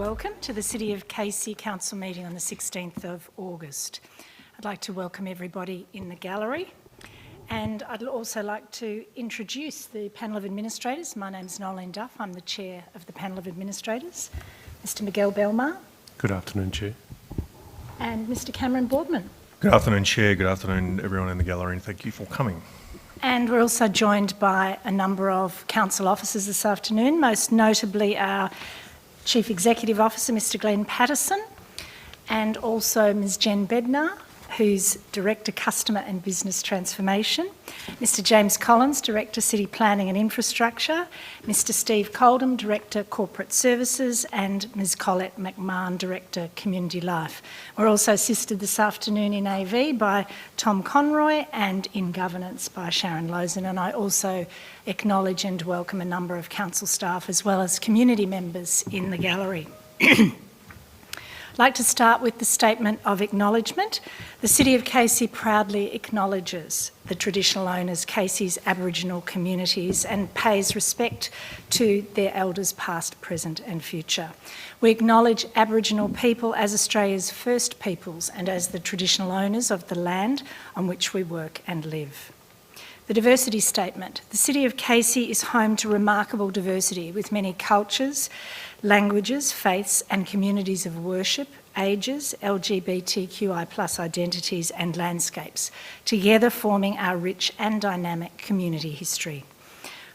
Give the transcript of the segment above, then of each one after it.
welcome to the City of Casey Council meeting on the 16th of August. I'd like to welcome everybody in the gallery, and I'd also like to introduce the panel of administrators. My name's Noeline Duff, I'm the chair of the panel of administrators. Mr Miguel Belmar. Good afternoon, Chair. And Mr Cameron Boardman. Good afternoon, Chair. Good afternoon, everyone in the gallery, and thank you for coming. And we're also joined by a number of council officers this afternoon, most notably our Chief Executive Officer, Mr Glenn Patterson, and also Ms Jen Bednar, who's Director Customer and Business Transformation, Mr James Collins, Director City Planning and Infrastructure, Mr Steve Coldham, Director Corporate Services, and Ms Colette McMahon, Director Community Life. We're also assisted this afternoon in AV by Tom Conroy and in Governance by Sharon Lozen, and I also acknowledge and welcome a number of council staff as well as community members in the gallery. I'd like to start with the statement of acknowledgement. The City of Casey proudly acknowledges the traditional owners, Casey's Aboriginal communities, and pays respect to their elders past, present and future. We acknowledge Aboriginal people as Australia's first peoples and as the traditional owners of the land on which we work and live. The diversity statement. The City of Casey is home to remarkable diversity with many cultures, languages, faiths and communities of worship, ages, LGBTQI+ identities and landscapes, together forming our rich and dynamic community history.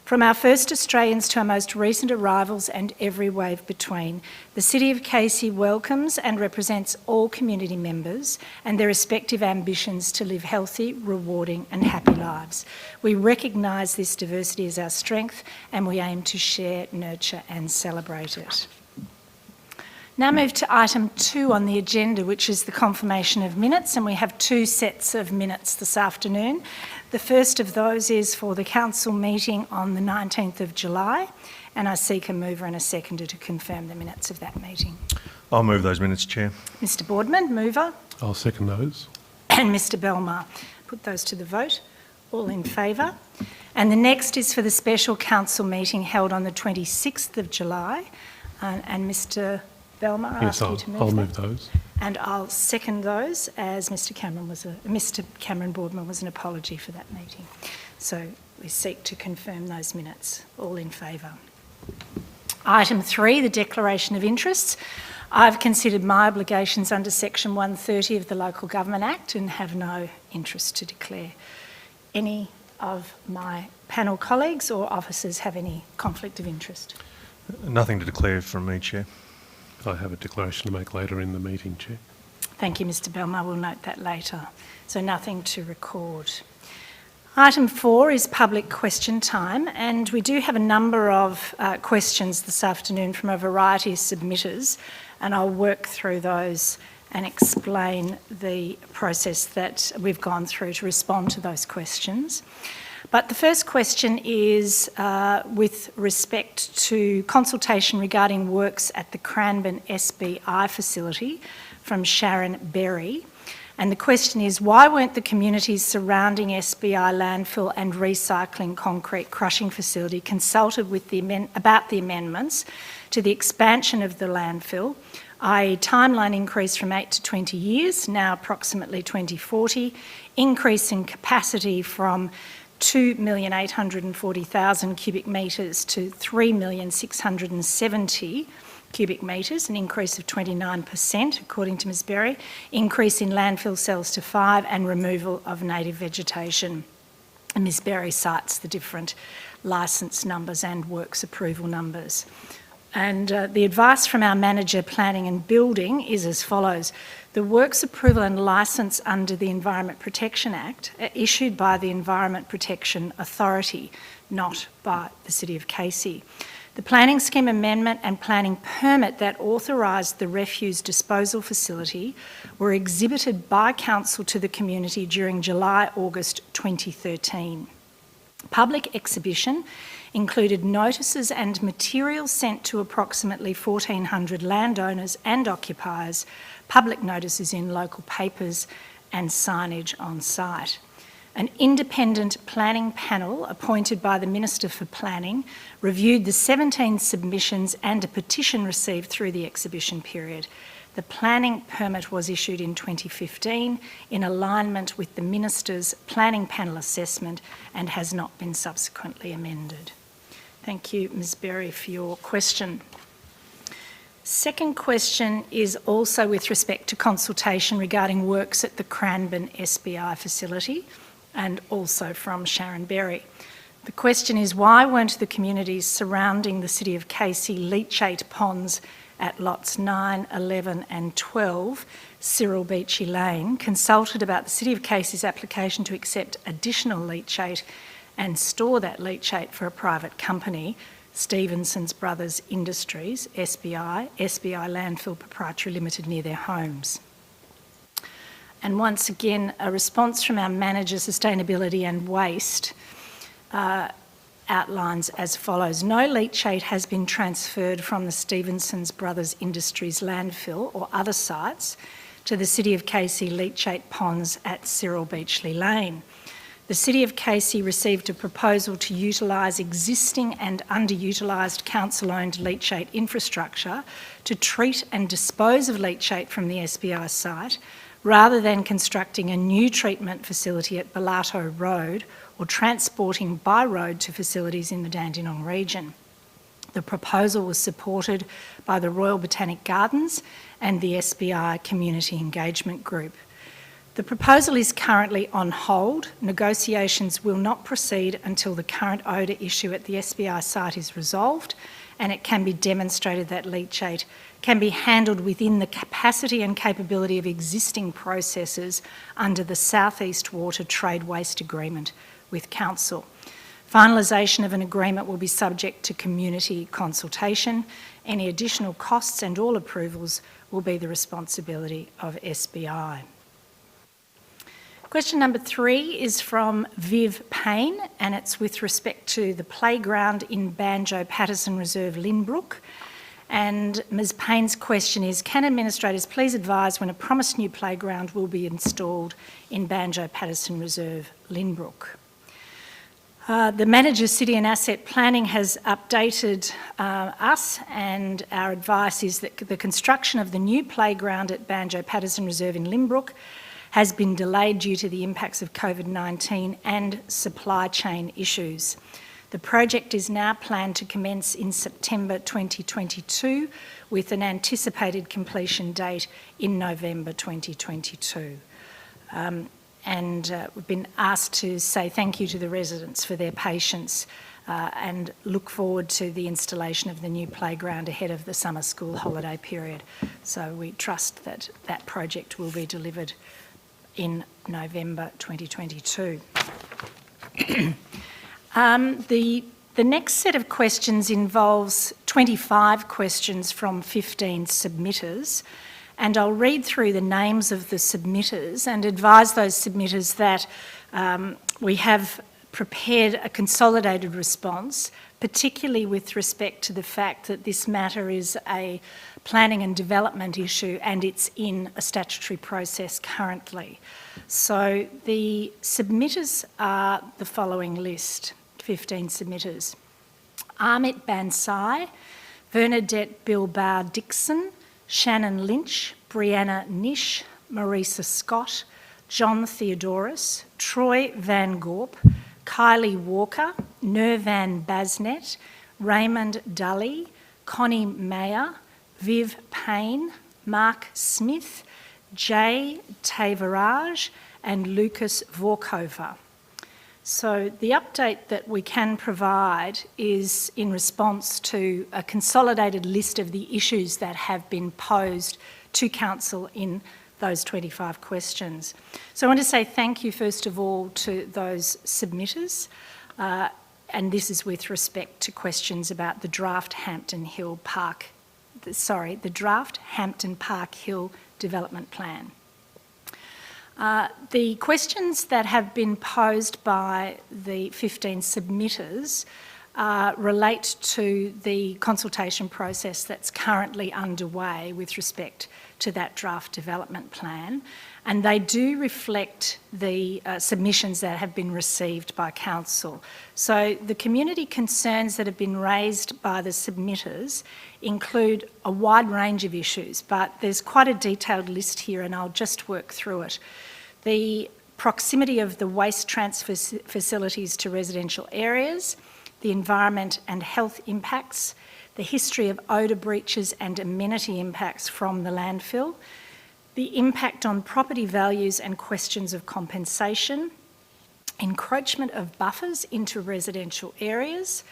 From our first Australians to our most recent arrivals and every wave between, the City of Casey welcomes and represents all community members and their respective ambitions to live healthy, rewarding and happy lives. We recognise this diversity as our strength and we aim to share, nurture and celebrate it. Now move to item 2 on the agenda, which is the confirmation of minutes, and we have 2 sets of minutes this afternoon. The first of those is for the council meeting on the 19th of July, and I seek a mover and a seconder to confirm the minutes of that meeting. I'll move those minutes, Chair. Mr Boardman, mover. I'll second those. And Mr Belmar. Put those to the vote. All in favour. And the next is for the special council meeting held on the 26th of July, and Mr Belmar, yes, ask you to move I'll that. move those. And I'll second those as Mr Cameron Boardman was an apology for that meeting. So we seek to confirm those minutes. All in favour. Item 3, the declaration of interests. I've considered my obligations under section 130 of the Local Government Act and have no interest to declare. Any of my panel colleagues or officers have any conflict of interest? Nothing to declare from me, Chair. I have a declaration to make later in the meeting, Chair. Thank you, Mr Belmar. We'll note that later. So nothing to record. Item 4 is public question time, and we do have a number of questions this afternoon from a variety of submitters, and I'll work through those and explain the process that we've gone through to respond to those questions. But the first question is with respect to consultation regarding works at the Cranbourne SBI facility from Sharon Berry. And the question is, why weren't the communities surrounding SBI landfill and recycling concrete crushing facility consulted with about the amendments to the expansion of the landfill, i.e. timeline increase from 8 to 20 years, now approximately 2040, increase in capacity from 2,840,000 cubic metres to 3,670 cubic metres, an increase of 29% according to Ms Berry, increase in landfill cells to 5 and removal of native vegetation. And Ms Berry cites the different licence numbers and works approval numbers. And the advice from our Manager Planning and Building is as follows. The works approval and licence under the Environment Protection Act are issued by the Environment Protection Authority, not by the City of Casey. The planning scheme amendment and planning permit that authorised the refuse disposal facility were exhibited by Council to the community during July-August 2013. Public exhibition included notices and materials sent to approximately 1,400 landowners and occupiers, public notices in local papers and signage on site. An independent planning panel appointed by the Minister for Planning reviewed the 17 submissions and a petition received through the exhibition period. The planning permit was issued in 2015 in alignment with the Minister's planning panel assessment and has not been subsequently amended. Thank you, Ms Berry, for your question. Second question is also with respect to consultation regarding works at the Cranbourne SBI facility, and also from Sharon Berry. The question is, why weren't the communities surrounding the City of Casey leachate ponds at lots 9, 11 and 12, Cyril Beachy Lane, consulted about the City of Casey's application to accept additional leachate and store that leachate for a private company, Stevenson's Brothers Industries, SBI Landfill Proprietary Limited, near their homes? And once again, a response from our Manager, Sustainability and Waste outlines as follows. No leachate has been transferred from the Stevenson's Brothers Industries landfill or other sites to the City of Casey leachate ponds at Cyril Beachley Lane. The City of Casey received a proposal to utilise existing and underutilised council-owned leachate infrastructure to treat and dispose of leachate from the SBI site, rather than constructing a new treatment facility at Bellato Road or transporting by road to facilities in the Dandenong region. The proposal was supported by the Royal Botanic Gardens and the SBI Community Engagement Group. The proposal is currently on hold. Negotiations will not proceed until the current odour issue at the SBI site is resolved and it can be demonstrated that leachate can be handled within the capacity and capability of existing processes under the South East Water Trade Waste Agreement with Council. Finalisation of an agreement will be subject to community consultation. Any additional costs and all approvals will be the responsibility of SBI. Question number 3 is from Viv Payne, and it's with respect to the playground in Banjo Patterson Reserve, Lynbrook. And Ms Payne's question is, can administrators please advise when a promised new playground will be installed in Banjo Patterson Reserve, Lynbrook? The Manager's City and Asset Planning has updated us, and our advice is that the construction of the new playground at Banjo Patterson Reserve in Lynbrook has been delayed due to the impacts of COVID-19 and supply chain issues. The project is now planned to commence in September 2022 with an anticipated completion date in November 2022. We've been asked to say thank you to the residents for their patience and look forward to the installation of the new playground ahead of the summer school holiday period. So we trust that that project will be delivered in November 2022. The next set of questions involves 25 questions from 15 submitters, and I'll read through the names of the submitters and advise those submitters that we have prepared a consolidated response, particularly with respect to the fact that this matter is a planning and development issue and it's in a statutory process currently. So the submitters are the following list, 15 submitters: Amit Bansai, Bernadette Bilbao Dixon, Shannon Lynch, Brianna Nish, Marisa Scott, John Theodoris, Troy Van Gorp, Kylie Walker, Nirvan Basnet, Raymond Dully, Connie Mayer, Viv Payne, Mark Smith, Jay Tavaraj and Lucas Vorkova. So the update that we can provide is in response to a consolidated list of the issues that have been posed to Council in those 25 questions. So I want to say thank you first of all to those submitters, and this is with respect to questions about the draft Hampton Park Hill Development Plan. The questions that have been posed by the 15 submitters relate to the consultation process that's currently underway with respect to that draft development plan, and they do reflect the submissions that have been received by Council. So the community concerns that have been raised by the submitters include a wide range of issues, but there's quite a detailed list here and I'll just work through it. The proximity of the waste transfer facilities to residential areas, the environment and health impacts, the history of odour breaches and amenity impacts from the landfill, the impact on property values and questions of compensation, encroachment of buffers into residential areas,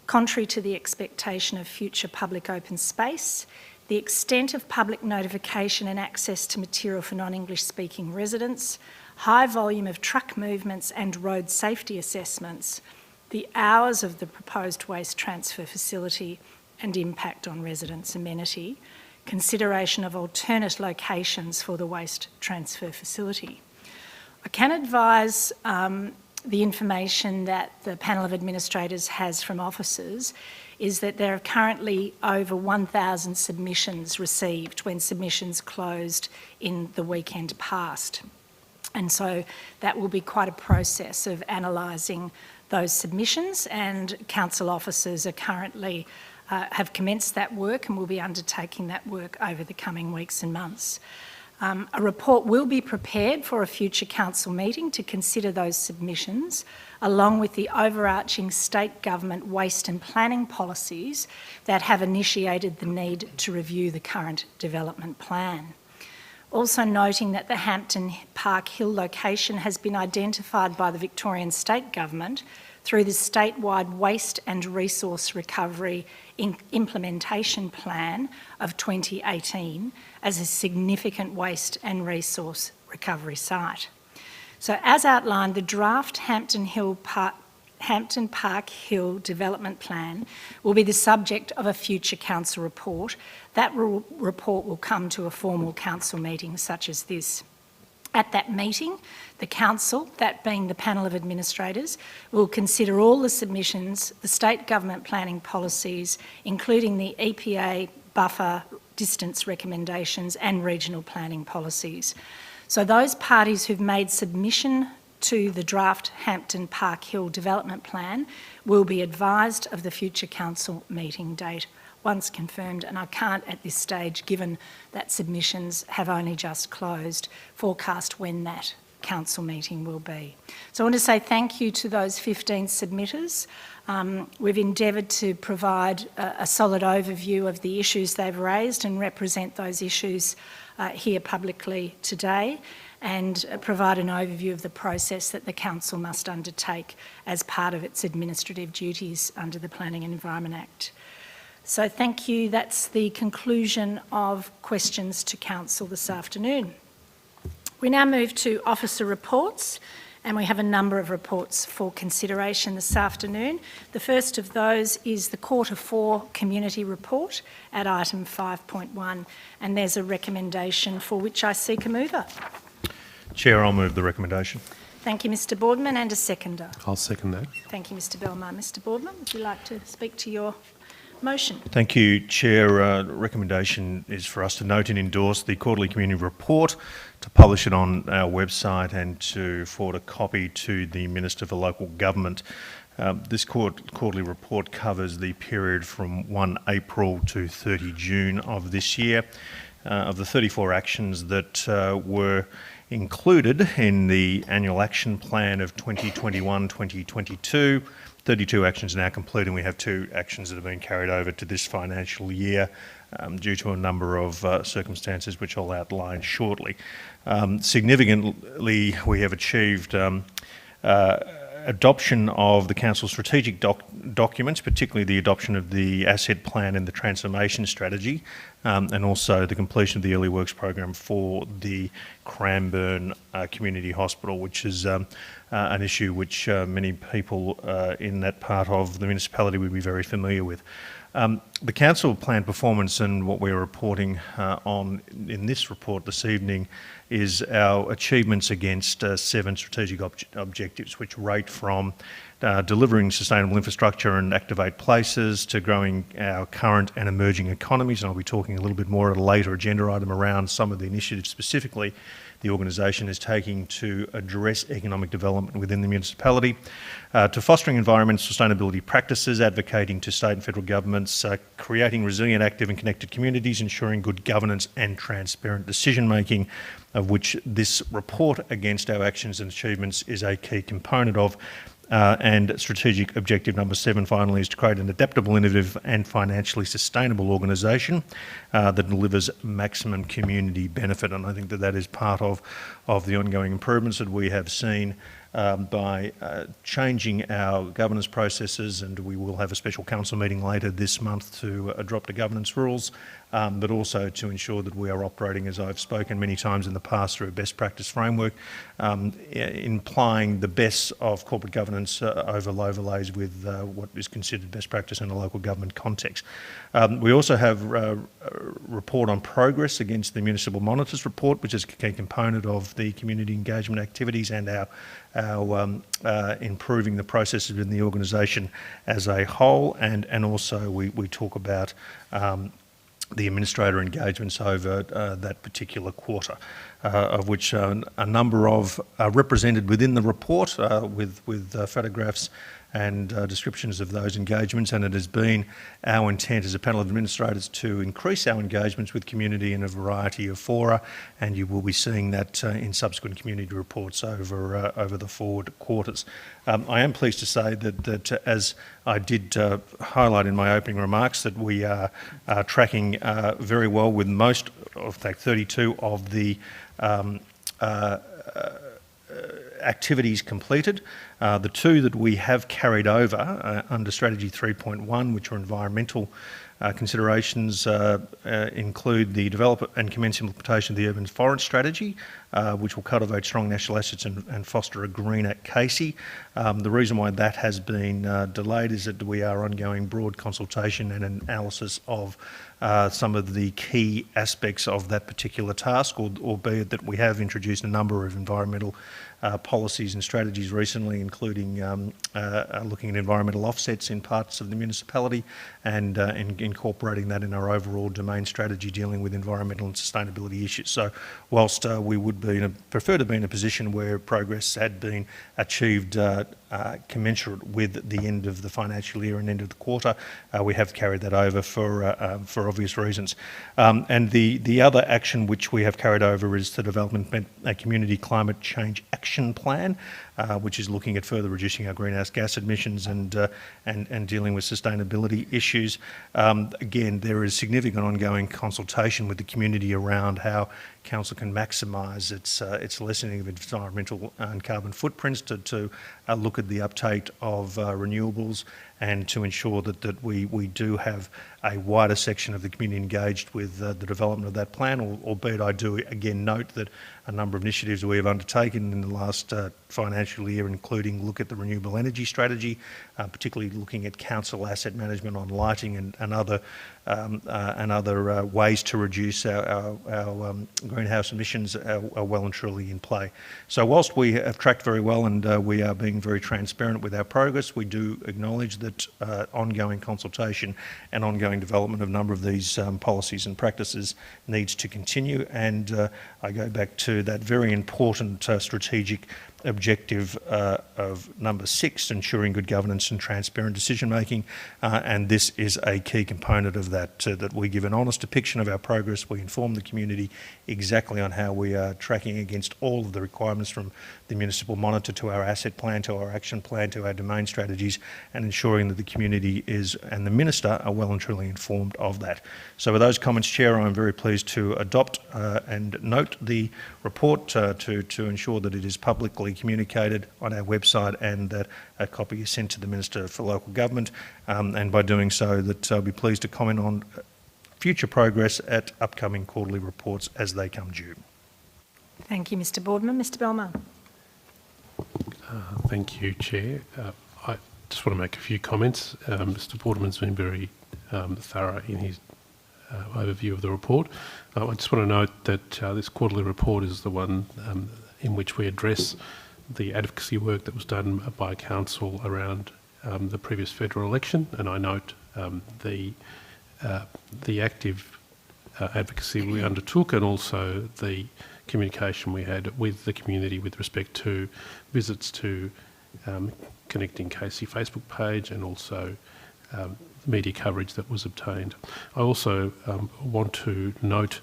contrary to the expectation of future public open space, the extent of public notification and access to material for non-English speaking residents, high volume of truck movements and road safety assessments, the hours of the proposed waste transfer facility and impact on residents' amenity, consideration of alternate locations for the waste transfer facility. I can advise the information that the panel of administrators has from officers is that there are currently over 1,000 submissions received when submissions closed in the weekend past. And so that will be quite a process of analysing those submissions, and council officers are currently have commenced that work and will be undertaking that work over the coming weeks and months. A report will be prepared for a future council meeting to consider those submissions, along with the overarching state government waste and planning policies that have initiated the need to review the current development plan. Also noting that the Hampton Park Hill location has been identified by the Victorian State Government through the statewide Waste and Resource Recovery Implementation Plan of 2018 as a significant waste and resource recovery site. So as outlined, the draft Hampton Park Hill Development Plan will be the subject of a future council report. That report will come to a formal council meeting such as this. At that meeting, the council, that being the panel of administrators, will consider all the submissions, the state government planning policies, including the EPA buffer distance recommendations and regional planning policies. So those parties who've made submission to the draft Hampton Park Hill Development Plan will be advised of the future council meeting date once confirmed, and I can't at this stage, given that submissions have only just closed, forecast when that council meeting will be. So I want to say thank you to those 15 submitters. We've endeavoured to provide a solid overview of the issues they've raised and represent those issues here publicly today, and provide an overview of the process that the council must undertake as part of its administrative duties under the Planning and Environment Act. So thank you. That's the conclusion of questions to council this afternoon. We now move to officer reports, and we have a number of reports for consideration this afternoon. The first of those is the Q4 Community Report at item 5.1, and there's a recommendation for which I seek a mover. Chair, I'll move the recommendation. Thank you, Mr Boardman, and a seconder. I'll second that. Thank you, Mr Belmar. Mr Boardman, would you like to speak to your motion? Thank you, Chair. Recommendation is for us to note and endorse the quarterly community report, to publish it on our website and to forward a copy to the Minister for Local Government. This quarterly report covers the period from 1 April to 30 June of this year. Of the 34 actions that were included in the annual action plan of 2021-2022, 32 actions now complete, and we have 2 actions that have been carried over to this financial year due to a number of circumstances which I'll outline shortly. Significantly, we have achieved adoption of the Council's strategic documents, particularly the adoption of the asset plan and the transformation strategy, and also the completion of the early works program for the Cranbourne Community Hospital, which is an issue which many people in that part of the municipality would be very familiar with. The Council plan performance and what we're reporting on in this report this evening is our achievements against 7 strategic objectives, which rate from delivering sustainable infrastructure and activate places to growing our current and emerging economies. And I'll be talking a little bit more at a later agenda item around some of the initiatives specifically the organisation is taking to address economic development within the municipality, to fostering environmental sustainability practices, advocating to state and federal governments, creating resilient, active and connected communities, ensuring good governance and transparent decision making, of which this report against our actions and achievements is a key component of. And strategic objective number 7, finally, is to create an adaptable, innovative and financially sustainable organisation that delivers maximum community benefit. And I think that is part of the ongoing improvements that we have seen by changing our governance processes, and we will have a special council meeting later this month to adopt the governance rules, but also to ensure that we are operating, as I've spoken many times in the past, through a best practice framework, implying the best of corporate governance overlays with what is considered best practice in a local government context. We also have a report on progress against the Municipal Monitors report, which is a key component of the community engagement activities and our improving the processes within the organisation as a whole, and also we talk about the administrator engagements over that particular quarter, of which a number of are represented within the report with photographs and descriptions of those engagements, and it has been our intent as a panel of administrators to increase our engagements with community in a variety of fora, and you will be seeing that in subsequent community reports over the forward quarters. I am pleased to say that as I did highlight in my opening remarks, that we are tracking very well with most, in fact 32 of the activities completed. The 2 that we have carried over under Strategy 3.1, which are environmental considerations, include the develop and commence implementation of the Urban Forest Strategy, which will cultivate strong national assets and foster a greener Casey. The reason why that has been delayed is that we are ongoing broad consultation and analysis of some of the key aspects of that particular task, albeit that we have introduced a number of environmental policies and strategies recently, including looking at environmental offsets in parts of the municipality and incorporating that in our overall domain strategy dealing with environmental and sustainability issues. So whilst we would prefer to be in a position where progress had been achieved commensurate with the end of the financial year and end of the quarter, we have carried that over for obvious reasons. And the other action which we have carried over is the development of a community climate change action plan, which is looking at further reducing our greenhouse gas emissions and dealing with sustainability issues. Again, there is significant ongoing consultation with the community around how council can maximise its lessening of environmental and carbon footprints to look at the uptake of renewables and to ensure that we do have a wider section of the community engaged with the development of that plan, albeit I do again note that a number of initiatives we have undertaken in the last financial year, including look at the renewable energy strategy, particularly looking at council asset management on lighting and other ways to reduce our greenhouse emissions are well and truly in play. So whilst we have tracked very well and we are being very transparent with our progress, we do acknowledge that ongoing consultation and ongoing development of a number of these policies and practices needs to continue, and I go back to that very important strategic objective of number 6, ensuring good governance and transparent decision making, and this is a key component of that, that we give an honest depiction of our progress, we inform the community exactly on how we are tracking against all of the requirements from the municipal monitor to our asset plan to our action plan to our domain strategies, and ensuring that the community and the minister are well and truly informed of that. So with those comments, Chair, I'm very pleased to adopt and note the report to ensure that it is publicly communicated on our website and that a copy is sent to the Minister for Local Government, and by doing so that I'll be pleased to comment on future progress at upcoming quarterly reports as they come due. Thank you, Mr Boardman. Mr Belmar. Thank you, Chair. I just want to make a few comments. Mr Boardman's been very thorough in his overview of the report. I just want to note that this quarterly report is the one in which we address the advocacy work that was done by Council around the previous federal election, and I note the active advocacy we undertook, and also the communication we had with the community with respect to visits to Connecting Casey Facebook page, and also media coverage that was obtained. I also want to note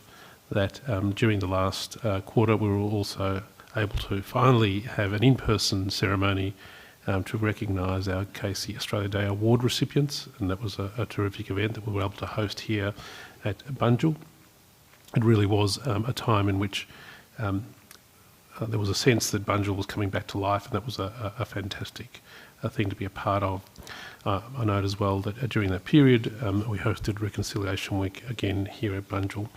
that during the last quarter we were also able to finally have an in-person ceremony to recognise our Casey Australia Day Award recipients, and that was a terrific event that we were able to host here at Bunjil. It really was a time in which there was a sense that Bunjil was coming back to life, and that was a fantastic thing to be a part of. I note as well that during that period we hosted Reconciliation Week again here at Bunjil.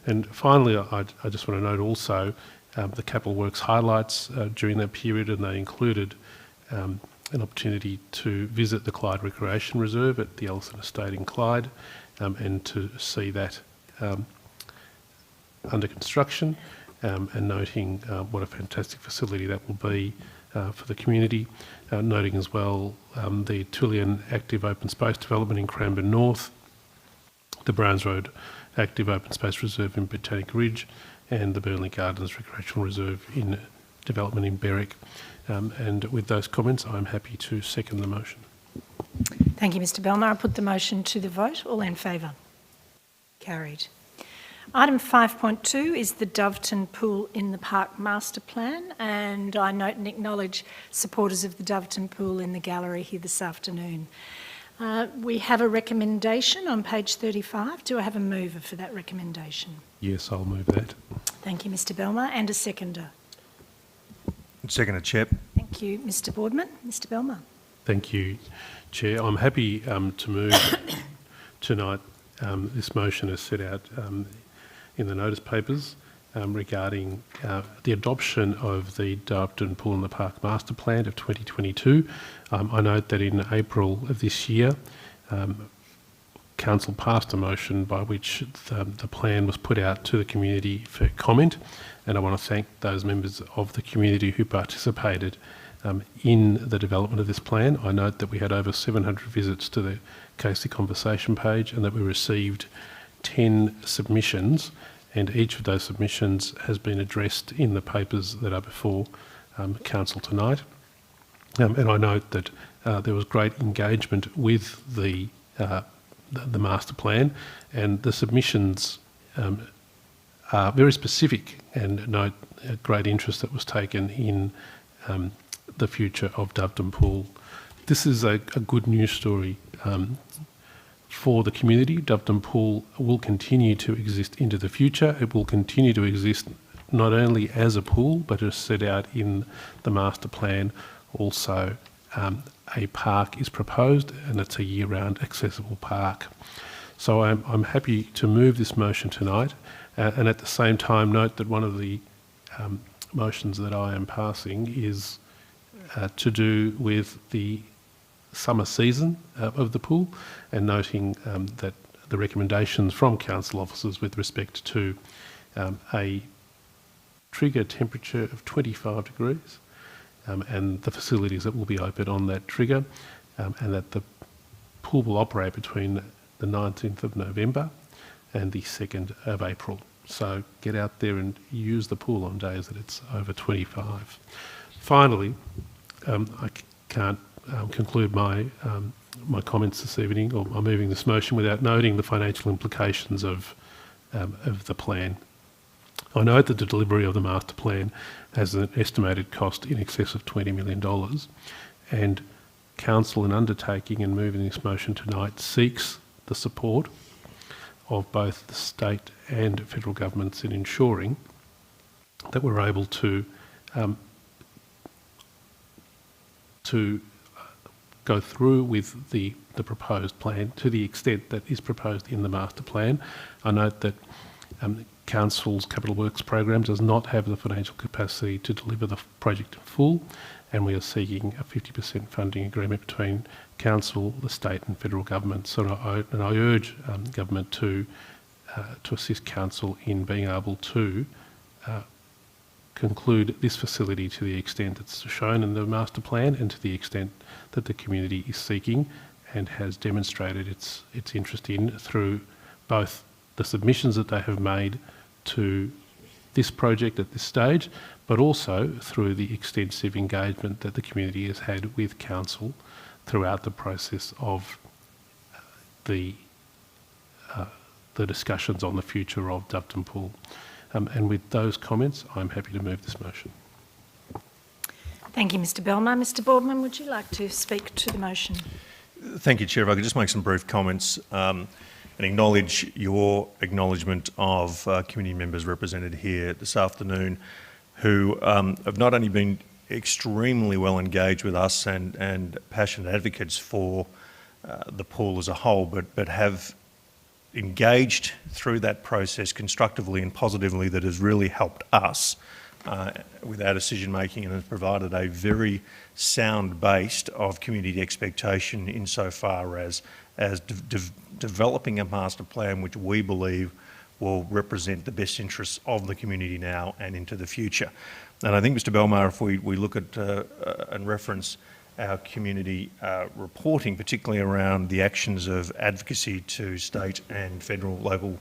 And finally, I just want to note also the Capital Works highlights during that period, and they included an opportunity to visit the Clyde Recreation Reserve at the Ellison Estate in Clyde, and to see that under construction, and noting what a fantastic facility that will be for the community. Noting as well the Tullian Active Open Space Development in Cranbourne North, the Browns Road Active Open Space Reserve in Botanic Ridge, and the Burnley Gardens Recreational Reserve in development in Berwick. And with those comments, I'm happy to second the motion. Thank you, Mr Belmar. I'll put the motion to the vote. All in favour? Carried. Item 5.2 is the Doveton Pool in the Park Master Plan, and I note and acknowledge supporters of the Doveton Pool in the gallery here this afternoon. We have a recommendation on page 35. Do I have a mover for that recommendation? Yes, I'll move that. Thank you, Mr Belmar, and a seconder. Seconded, Chair. Thank you, Mr Boardman. Mr Belmar. Thank you, Chair. I'm happy to move tonight this motion as set out in the notice papers regarding the adoption of the Doveton Pool in the Park Master Plan of 2022. I note that in April of this year, Council passed a motion by which the plan was put out to the community for comment, and I want to thank those members of the community who participated in the development of this plan. I note that we had over 700 visits to the Casey Conversation page, and that we received 10 submissions, and each of those submissions has been addressed in the papers that are before Council tonight. And I note that there was great engagement with the master plan, and the submissions are very specific, and note a great interest that was taken in the future of Doveton Pool. This is a good news story for the community. Doveton Pool will continue to exist into the future. It will continue to exist not only as a pool, but as set out in the master plan. Also, a park is proposed, and it's a year-round accessible park. So I'm happy to move this motion tonight, and at the same time note that one of the motions that I am passing is to do with the summer season of the pool, and noting that the recommendations from council officers with respect to a trigger temperature of 25 degrees and the facilities that will be open on that trigger, and that the pool will operate between the 19th of November and the 2nd of April. So get out there and use the pool on days that it's over 25. Finally, I can't conclude my comments this evening, or I'm moving this motion, without noting the financial implications of the plan. I note that the delivery of the master plan has an estimated cost in excess of $20 million, and Council, in undertaking and moving this motion tonight, seeks the support of both the state and federal governments in ensuring that we're able to go through with the proposed plan to the extent that is proposed in the master plan. I note that Council's Capital Works program does not have the financial capacity to deliver the project in full, and we are seeking a 50% funding agreement between Council, the state and federal government. So I urge government to to assist council in being able to conclude this facility to the extent that's shown in the master plan and to the extent that the community is seeking and has demonstrated its interest in through both the submissions that they have made to this project at this stage, but also through the extensive engagement that the community has had with council throughout the process of the discussions on the future of Doveton Pool. And with those comments, I'm happy to move this motion. Thank you, Mr Belmar. Mr Boardman, would you like to speak to the motion? Thank you, Chair. If I could just make some brief comments and acknowledge your acknowledgement of community members represented here this afternoon who have not only been extremely well engaged with us and passionate advocates for the pool as a whole, but have engaged through that process constructively and positively that has really helped us with our decision making and has provided a very sound base of community expectation insofar as developing a master plan which we believe will represent the best interests of the community now and into the future. And I think, Mr Belmar, if we look at and reference our community reporting, particularly around the actions of advocacy to state and federal local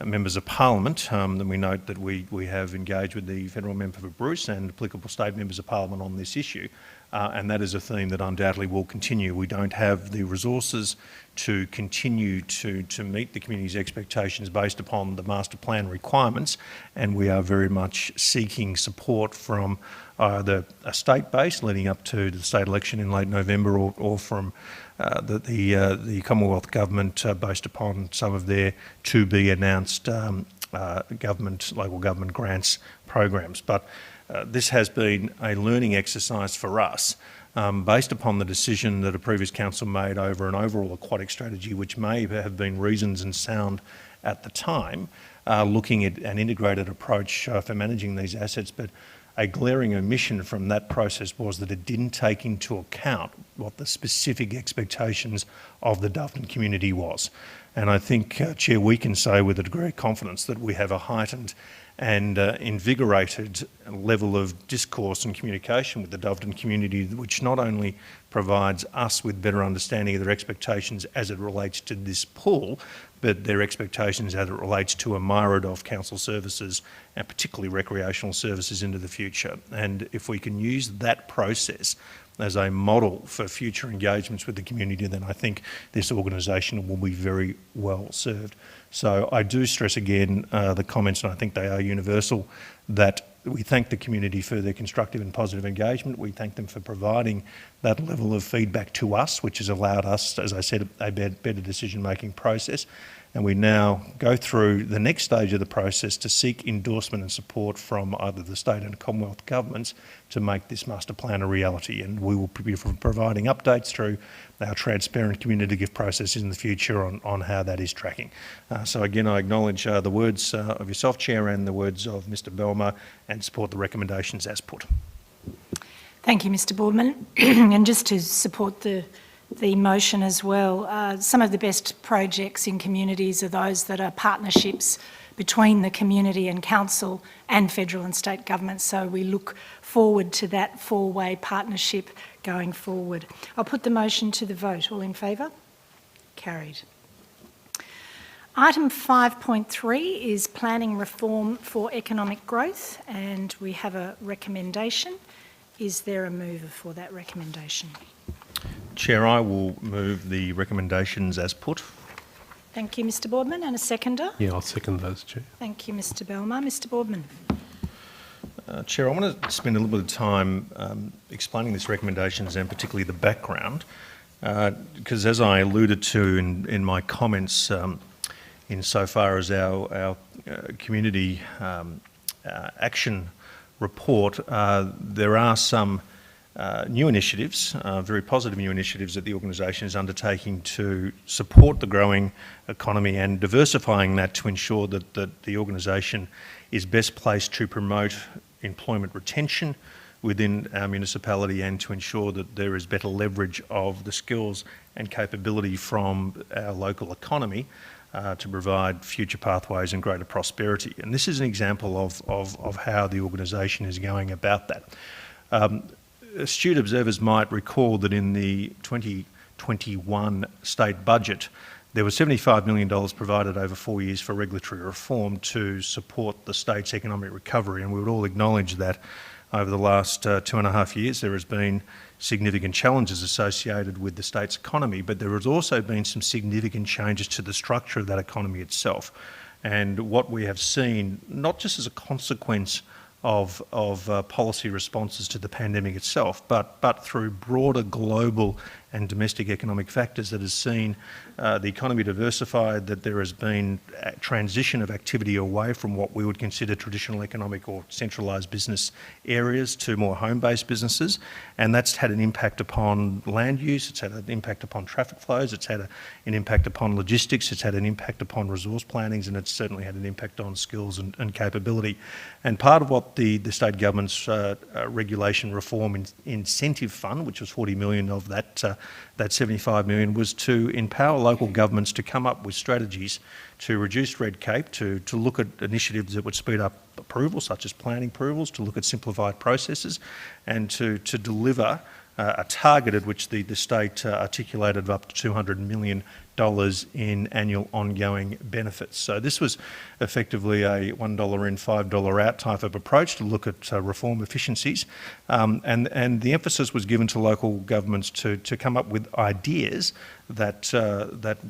members of parliament, then we note that we have engaged with the federal member for Bruce and applicable state members of parliament on this issue. And that is a theme that undoubtedly will continue. We don't have the resources to continue to meet the community's expectations based upon the master plan requirements, and we are very much seeking support from either a state base leading up to the state election in late November or from the Commonwealth Government based upon some of their to-be announced local government grants programs. But this has been a learning exercise for us based upon the decision that a previous council made over an overall aquatic strategy, which may have been reasons and sound at the time, looking at an integrated approach for managing these assets. But a glaring omission from that process was that it didn't take into account what the specific expectations of the Doveton community was. And I think, Chair, we can say with a degree of confidence that we have a heightened and invigorated level of discourse and communication with the Doveton community, which not only provides us with better understanding of their expectations as it relates to this pool, but their expectations as it relates to a myriad of council services and particularly recreational services into the future. And if we can use that process as a model for future engagements with the community, then I think this organisation will be very well served. So I do stress again the comments, and I think they are universal, that we thank the community for their constructive and positive engagement. We thank them for providing that level of feedback to us, which has allowed us, as I said, a better decision-making process. And we now go through the next stage of the process to seek endorsement and support from either the state and Commonwealth governments to make this master plan a reality. And we will be providing updates through our transparent communicative processes in the future on how that is tracking. So again, I acknowledge the words of yourself, Chair, and the words of Mr Belmar, and support the recommendations as put. Thank you, Mr Boardman. And just to support the motion as well, some of the best projects in communities are those that are partnerships between the community and council and federal and state governments. So we look forward to that four-way partnership going forward. I'll put the motion to the vote. All in favour? Carried. Item 5.3 is planning reform for economic growth, and we have a recommendation. Is there a mover for that recommendation? Chair, I will move the recommendations as put. Thank you, Mr Boardman. And a seconder? Yeah, I'll second those, Chair. Thank you, Mr Belmar. Mr Boardman. Chair, I want to spend a little bit of time explaining these recommendations and particularly the background, because as I alluded to in my comments, insofar as our community action report, there are some new initiatives, very positive new initiatives that the organisation is undertaking to support the growing economy and diversifying that to ensure that the organisation is best placed to promote employment retention within our municipality and to ensure that there is better leverage of the skills and capability from our local economy to provide future pathways and greater prosperity. And this is an example of how the organisation is going about that. Astute observers might recall that in the 2021 state budget, there was $75 million provided over 4 years for regulatory reform to support the state's economic recovery, and we would all acknowledge that over the last 2.5 years there has been significant challenges associated with the state's economy, but there has also been some significant changes to the structure of that economy itself. And what we have seen, not just as a consequence of policy responses to the pandemic itself, but through broader global and domestic economic factors that has seen the economy diversified, that there has been a transition of activity away from what we would consider traditional economic or centralised business areas to more home-based businesses, and that's had an impact upon land use, it's had an impact upon traffic flows, it's had an impact upon logistics, it's had an impact upon resource plannings, and it's certainly had an impact on skills and capability. And part of what the state government's regulation reform incentive fund, which was 40 million of that 75 million, was to empower local governments to come up with strategies to reduce red tape, to look at initiatives that would speed up approvals, such as planning approvals, to look at simplified processes, and to deliver a target at which the state articulated of up to $200 million in annual ongoing benefits. So this was effectively a $1 in, $5 out type of approach to look at reform efficiencies, and the emphasis was given to local governments to come up with ideas that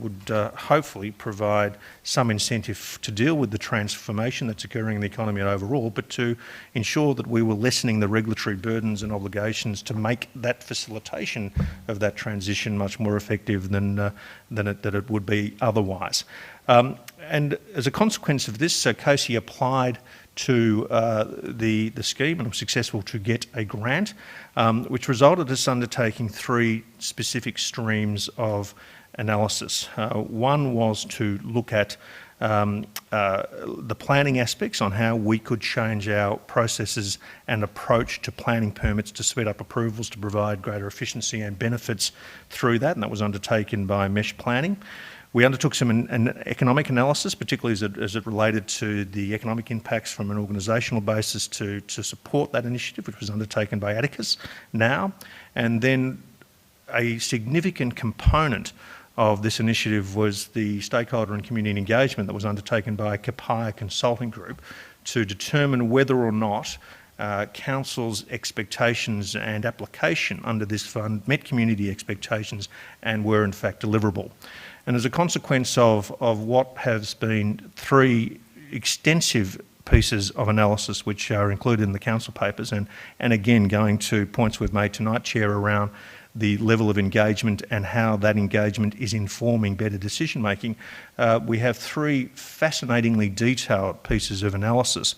would hopefully provide some incentive to deal with the transformation that's occurring in the economy overall, but to ensure that we were lessening the regulatory burdens and obligations to make that facilitation of that transition much more effective than it would be otherwise. And as a consequence of this, COSI applied to the scheme and was successful to get a grant, which resulted in us undertaking 3 specific streams of analysis. One was to look at the planning aspects on how we could change our processes and approach to planning permits to speed up approvals, to provide greater efficiency and benefits through that, and that was undertaken by Mesh Planning. We undertook an economic analysis, particularly as it related to the economic impacts from an organisational basis to support that initiative, which was undertaken by Atticus now. And then a significant component of this initiative was the stakeholder and community engagement that was undertaken by Capaya Consulting Group to determine whether or not Council's expectations and application under this fund met community expectations and were in fact deliverable. And as a consequence of what has been 3 extensive pieces of analysis which are included in the council papers, and again going to points we've made tonight, Chair, around the level of engagement and how that engagement is informing better decision making, we have 3 fascinatingly detailed pieces of analysis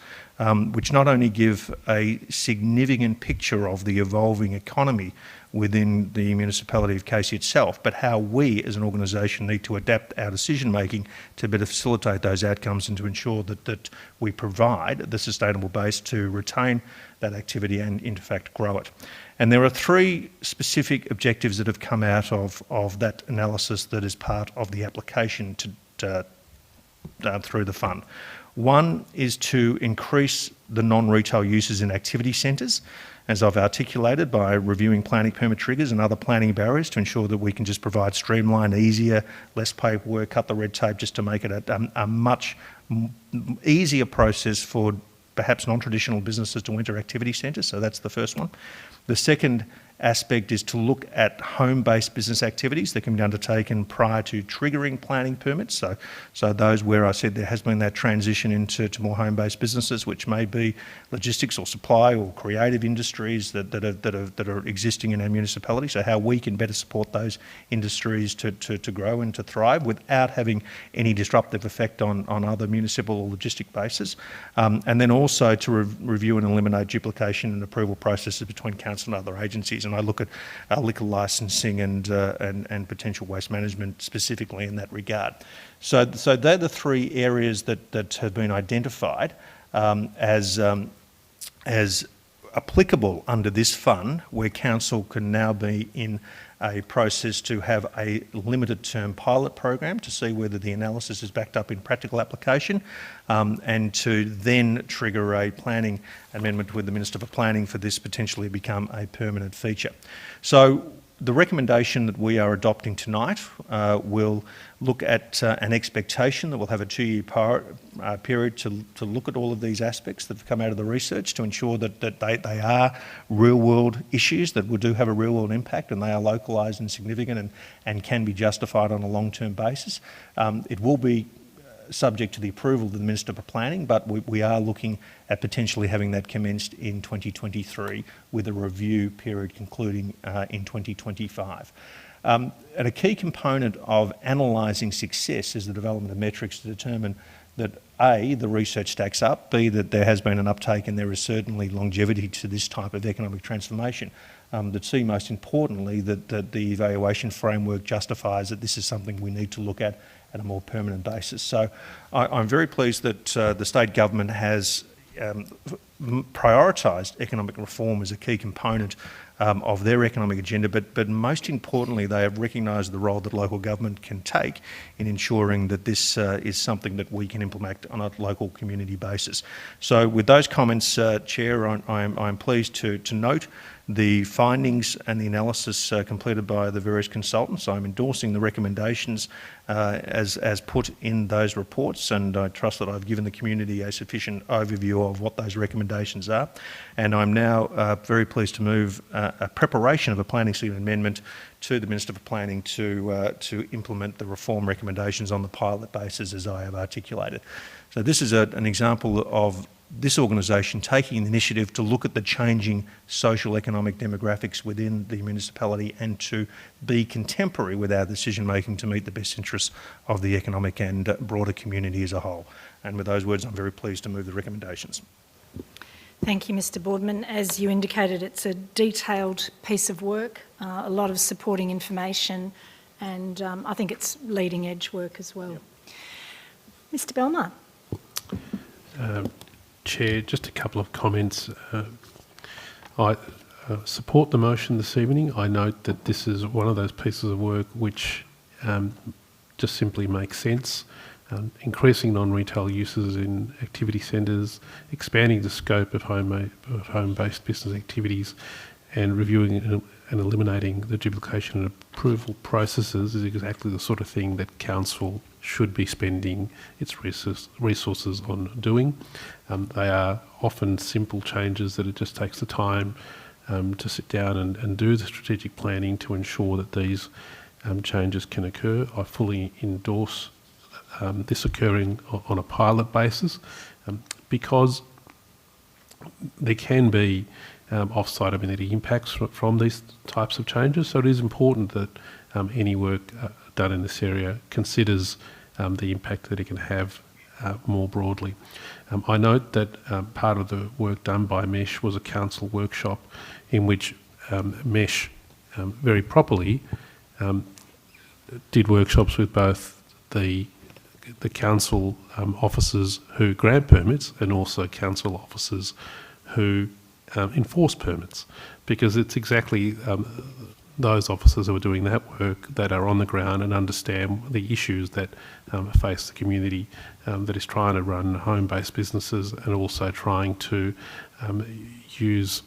which not only give a significant picture of the evolving economy within the municipality of Casey itself, but how we as an organisation need to adapt our decision making to better facilitate those outcomes and to ensure that we provide the sustainable base to retain that activity and in fact grow it. And there are 3 specific objectives that have come out of that analysis that is part of the application through the fund. One is to increase the non-retail uses in activity centres, as I've articulated, by reviewing planning permit triggers and other planning barriers to ensure that we can just provide streamlined, easier, less paperwork, cut the red tape, just to make it a much easier process for perhaps non-traditional businesses to enter activity centres. So that's the first one. The second aspect is to look at home-based business activities that can be undertaken prior to triggering planning permits. So those where I said there has been that transition into more home-based businesses, which may be logistics or supply or creative industries that are existing in our municipality. So how we can better support those industries to grow and to thrive without having any disruptive effect on other municipal or logistic bases. And then also to review and eliminate duplication and approval processes between council and other agencies. And I look at liquor licensing and potential waste management specifically in that regard. So they're the 3 areas that have been identified as applicable under this fund, where council can now be in a process to have a limited term pilot program to see whether the analysis is backed up in practical application, and to then trigger a planning amendment with the Minister for Planning for this potentially become a permanent feature. So the recommendation that we are adopting tonight will look at an expectation that we'll have a 2-year period to look at all of these aspects that have come out of the research to ensure that they are real-world issues that do have a real-world impact, and they are localised and significant and can be justified on a long-term basis. It will be subject to the approval of the Minister for Planning, but we are looking at potentially having that commenced in 2023 with a review period concluding in 2025. And a key component of analysing success is the development of metrics to determine that A, the research stacks up, B, that there has been an uptake and there is certainly longevity to this type of economic transformation, that C, most importantly, that the evaluation framework justifies that this is something we need to look at a more permanent basis. So I'm very pleased that the state government has prioritised economic reform as a key component of their economic agenda, but most importantly, they have recognised the role that local government can take in ensuring that this is something that we can implement on a local community basis. So with those comments, Chair, I'm pleased to note the findings and the analysis completed by the various consultants. I'm endorsing the recommendations as put in those reports, and I trust that I've given the community a sufficient overview of what those recommendations are. And I'm now very pleased to move a preparation of a planning scheme amendment to the Minister for Planning to implement the reform recommendations on the pilot basis as I have articulated. So this is an example of this organisation taking the initiative to look at the changing social, economic demographics within the municipality and to be contemporary with our decision making to meet the best interests of the economic and broader community as a whole. And with those words, I'm very pleased to move the recommendations. Thank you, Mr Boardman. As you indicated, it's a detailed piece of work, a lot of supporting information, and I think it's leading edge work as well. Yep. Mr Belmar. Chair, just a couple of comments. I support the motion this evening. I note that this is one of those pieces of work which just simply makes sense. Increasing non-retail uses in activity centres, expanding the scope of home-based business activities, and reviewing and eliminating the duplication and approval processes is exactly the sort of thing that council should be spending its resources on doing. They are often simple changes that it just takes the time to sit down and do the strategic planning to ensure that these changes can occur. I fully endorse this occurring on a pilot basis because there can be off-site amenity impacts from these types of changes. So it is important that any work done in this area considers the impact that it can have more broadly. I note that part of the work done by MESH was a council workshop in which MESH very properly did workshops with both the council officers who grant permits and also council officers who enforce permits, because it's exactly those officers who are doing that work that are on the ground and understand the issues that face the community that is trying to run home-based businesses and also trying to use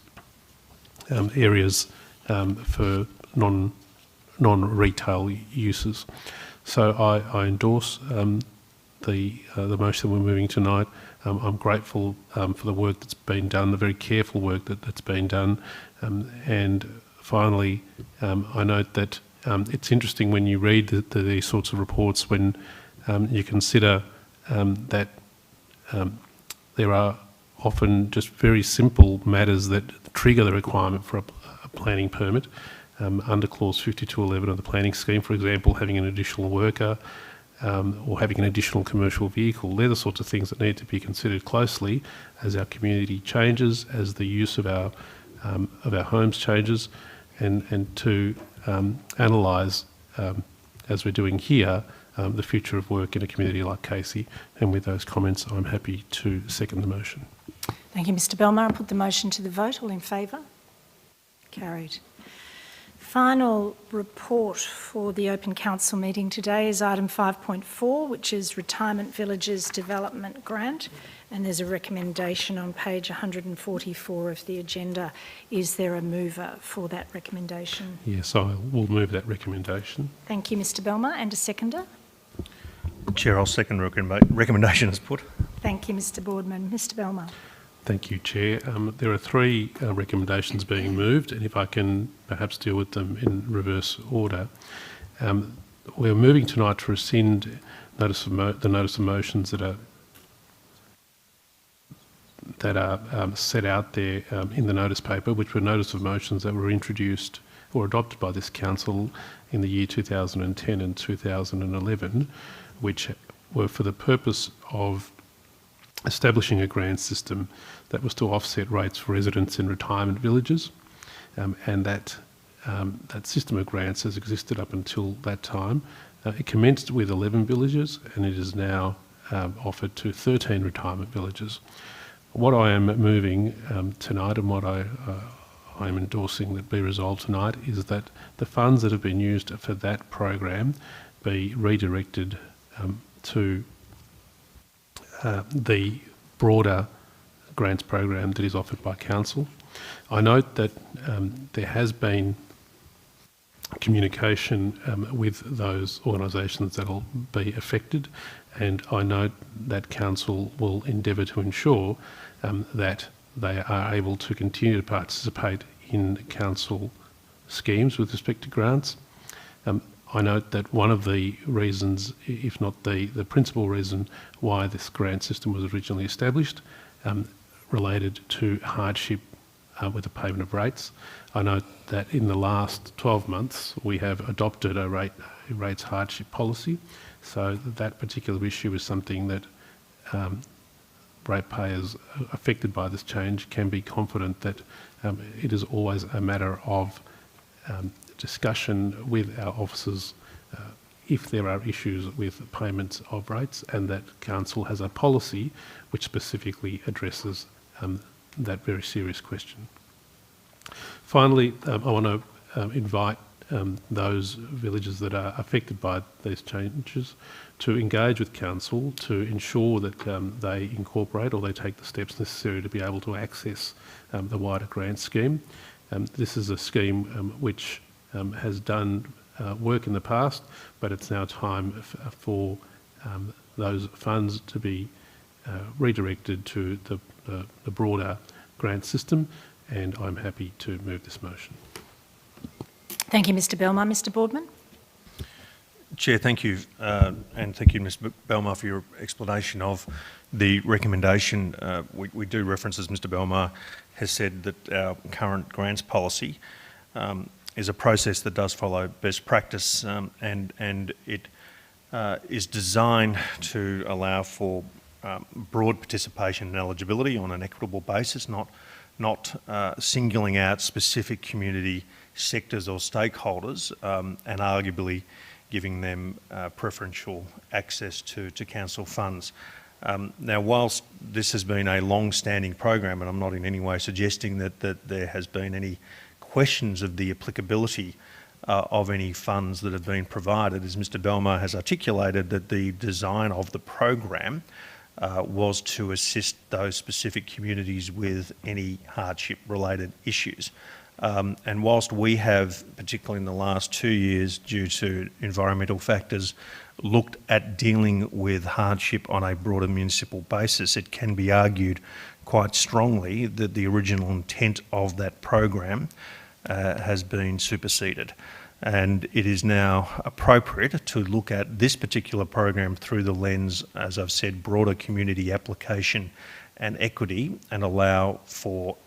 areas for non-retail uses. So I endorse the motion we're moving tonight. I'm grateful for the work that's been done, the very careful work that's been done. And finally, I note that it's interesting when you read these sorts of reports, when you consider that there are often just very simple matters that trigger the requirement for a planning permit. Under clause 5211 of the planning scheme, for example, having an additional worker or having an additional commercial vehicle, they're the sorts of things that need to be considered closely as our community changes, as the use of our homes changes, and to analyse, as we're doing here, the future of work in a community like Casey. And with those comments, I'm happy to second the motion. Thank you, Mr Belmar. I'll put the motion to the vote. All in favour? Carried. Final report for the Open Council meeting today is item 5.4, which is Retirement Villages Development Grant, and there's a recommendation on page 144 of the agenda. Is there a mover for that recommendation? Yes, I will move that recommendation. Thank you, Mr Belmar. And a seconder? Chair, I'll second recommendation as put. Thank you, Mr Boardman. Mr Belmar. Thank you, Chair. There are three recommendations being moved, and if I can perhaps deal with them in reverse order. We're moving tonight to rescind the notice of motions that are set out there in the notice paper, which were notice of motions that were introduced or adopted by this council in the year 2010 and 2011, which were for the purpose of establishing a grant system that was to offset rates for residents in retirement villages, and that system of grants has existed up until that time. It commenced with 11 villages, and it is now offered to 13 retirement villages. What I am moving tonight, and what I am endorsing that be resolved tonight, is that the funds that have been used for that program be redirected to the broader grants program that is offered by council. I note that there has been communication with those organisations that will be affected, and I note that council will endeavour to ensure that they are able to continue to participate in council schemes with respect to grants. I note that one of the reasons, if not the principal reason why this grant system was originally established, related to hardship with the payment of rates. I note that in the last 12 months we have adopted a rates hardship policy, so that particular issue is something that ratepayers affected by this change can be confident that it is always a matter of discussion with our officers if there are issues with payments of rates, and that council has a policy which specifically addresses that very serious question. Finally, I want to invite those villages that are affected by these changes to engage with council to ensure that they incorporate or they take the steps necessary to be able to access the wider grant scheme. This is a scheme which has done work in the past, but it's now time for those funds to be redirected to the broader grant system, and I'm happy to move this motion. Thank you, Mr Belmar. Mr Boardman. Chair, thank you, and thank you, Mr Belmar, for your explanation of the recommendation. We do reference, as Mr Belmar has said, that our current grants policy is a process that does follow best practice, and it is designed to allow for broad participation and eligibility on an equitable basis, not singling out specific community sectors or stakeholders, and arguably giving them preferential access to council funds. Now, whilst this has been a long-standing program, and I'm not in any way suggesting that there has been any questions of the applicability of any funds that have been provided, as Mr Belmar has articulated, that the design of the program was to assist those specific communities with any hardship-related issues. And whilst we have, particularly in the last 2 years, due to environmental factors, looked at dealing with hardship on a broader municipal basis, it can be argued quite strongly that the original intent of that program has been superseded. And it is now appropriate to look at this particular program through the lens, as I've said, broader community application and equity, and allow for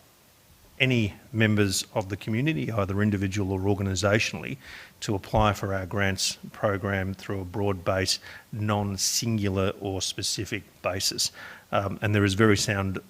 any members of the community, either individual or organisationally, to apply for our grants program through a broad-based, non-singular or specific basis. And there is very sound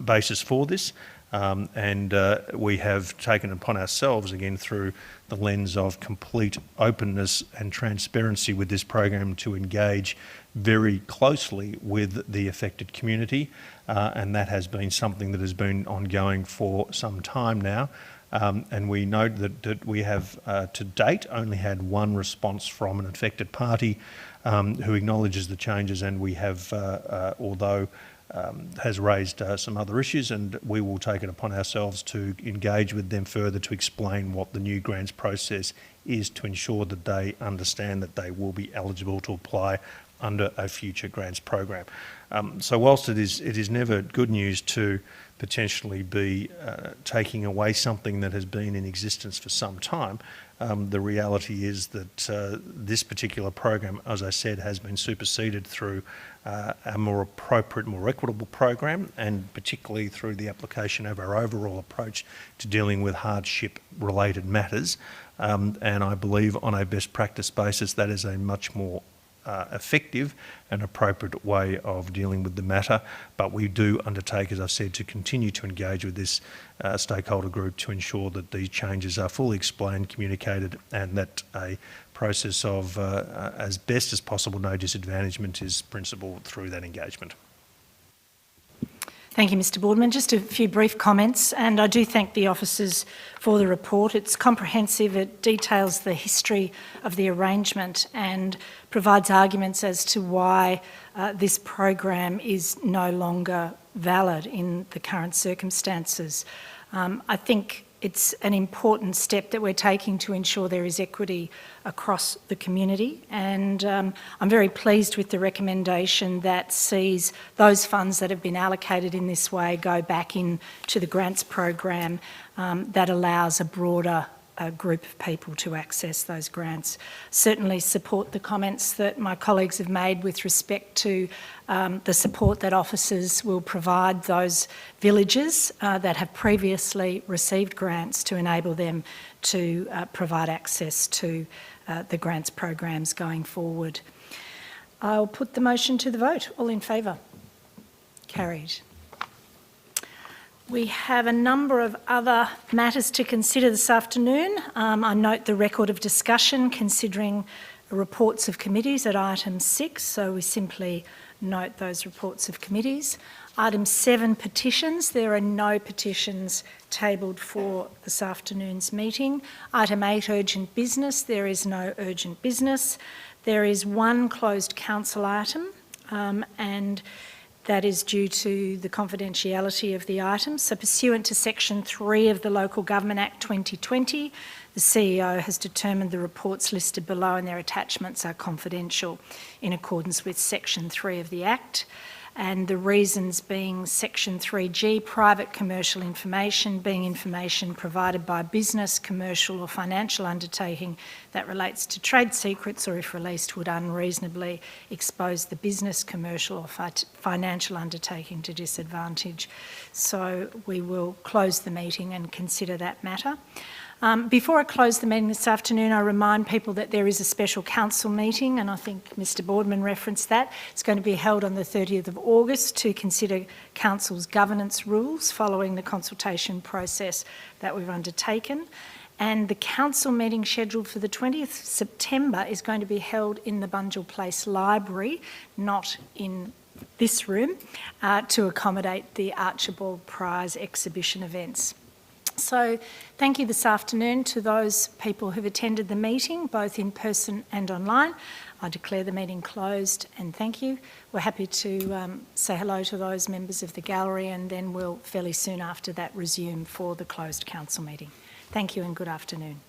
basis for this. and we have taken upon ourselves, again through the lens of complete openness and transparency with this program, to engage very closely with the affected community, and that has been something that has been ongoing for some time now. And we note that we have to date only had one response from an affected party who acknowledges the changes, and we have, although has raised some other issues, and we will take it upon ourselves to engage with them further to explain what the new grants process is, to ensure that they understand that they will be eligible to apply under a future grants program. So whilst it is never good news to potentially be taking away something that has been in existence for some time, the reality is that this particular program, as I said, has been superseded through a more appropriate, more equitable program, and particularly through the application of our overall approach to dealing with hardship-related matters. And I believe on a best practice basis that is a much more effective and appropriate way of dealing with the matter. But we do undertake, as I've said, to continue to engage with this stakeholder group to ensure that these changes are fully explained, communicated, and that a process of, as best as possible, no disadvantagement is principled through that engagement. Thank you, Mr Boardman. Just a few brief comments, and I do thank the officers for the report. It's comprehensive, it details the history of the arrangement and provides arguments as to why this program is no longer valid in the current circumstances. I think it's an important step that we're taking to ensure there is equity across the community, and I'm very pleased with the recommendation that sees those funds that have been allocated in this way go back into the grants program that allows a broader group of people to access those grants. Certainly support the comments that my colleagues have made with respect to the support that officers will provide those villages that have previously received grants to enable them to provide access to the grants programs going forward. I'll put the motion to the vote. All in favour? Carried. We have a number of other matters to consider this afternoon. I note the record of discussion considering reports of committees at item 6, so we simply note those reports of committees. Item 7, petitions. There are no petitions tabled for this afternoon's meeting. Item 8, urgent business. There is no urgent business. There is one closed council item, and that is due to the confidentiality of the item. So pursuant to Section 3 of the Local Government Act 2020, the CEO has determined the reports listed below and their attachments are confidential in accordance with Section 3 of the Act. And the reasons being Section 3G, private commercial information, being information provided by a business, commercial or financial undertaking that relates to trade secrets, or if released would unreasonably expose the business, commercial or financial undertaking to disadvantage. So we will close the meeting and consider that matter. Before I close the meeting this afternoon, I remind people that there is a special council meeting, and I think Mr Boardman referenced that. It's going to be held on the 30th of August to consider council's governance rules following the consultation process that we've undertaken. And the council meeting scheduled for the 20th September is going to be held in the Bunjil Place Library, not in this room, to accommodate the Archibald Prize exhibition events. So thank you this afternoon to those people who've attended the meeting, both in person and online. I declare the meeting closed and thank you. We're happy to say hello to those members of the gallery, and then we'll fairly soon after that resume for the closed council meeting. Thank you and good afternoon.